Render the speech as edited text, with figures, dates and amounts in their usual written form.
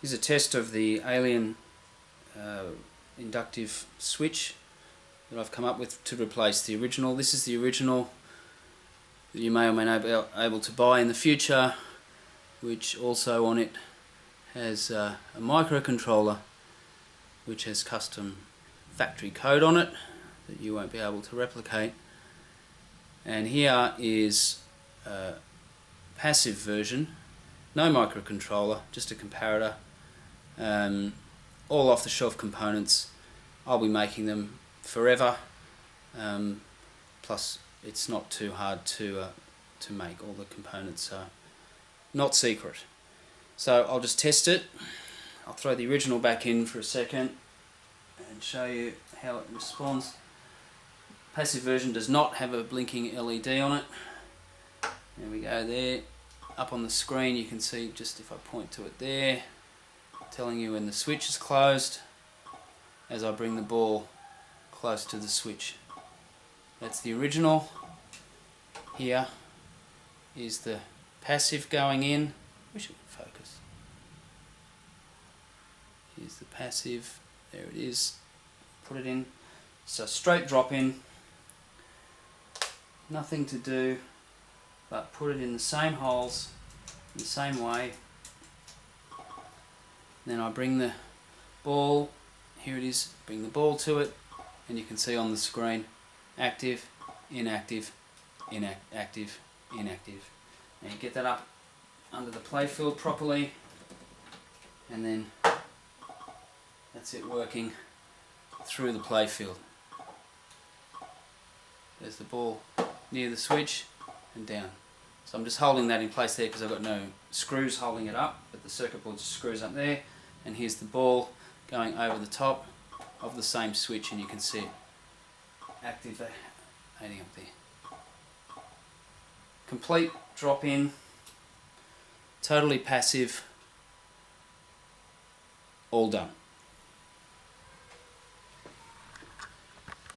Here's a test of the Alien inductive switch that I've come up with to replace the original. This is the original that you may or may not be able to buy in the future, which also on it has a microcontroller which has custom factory code on it that you won't be able to replicate. And here is a passive version, no microcontroller, just a comparator, all off-the-shelf components. I'll be making them forever, plus it's not too hard to make. All the components are not secret. So I'll just test it. I'll throw the original back in for a second and show you how it responds. Passive version does not have a blinking LED on it. There we go there. Up on the screen you can see, just if I point to it there, telling you when the switch is closed as I bring the ball close to the switch. That's the original. Here is the passive going in. Wish it would focus. Here's the passive. There it is. Put it in. So straight drop in. Nothing to do but put it in the same holes, in the same way. Then I bring the ball, here it is, bring the ball to it, and you can see on the screen, active, inactive, inactive, inactive. Now you get that up under the playfield properly, and then that's it working through the playfield. There's the ball near the switch and down. So I'm just holding that in place there because I've got no screws holding it up, but the circuit board just screws up there, and here's the ball going over the top of the same switch, and you can see it activating up there. Complete drop in, totally passive, all done.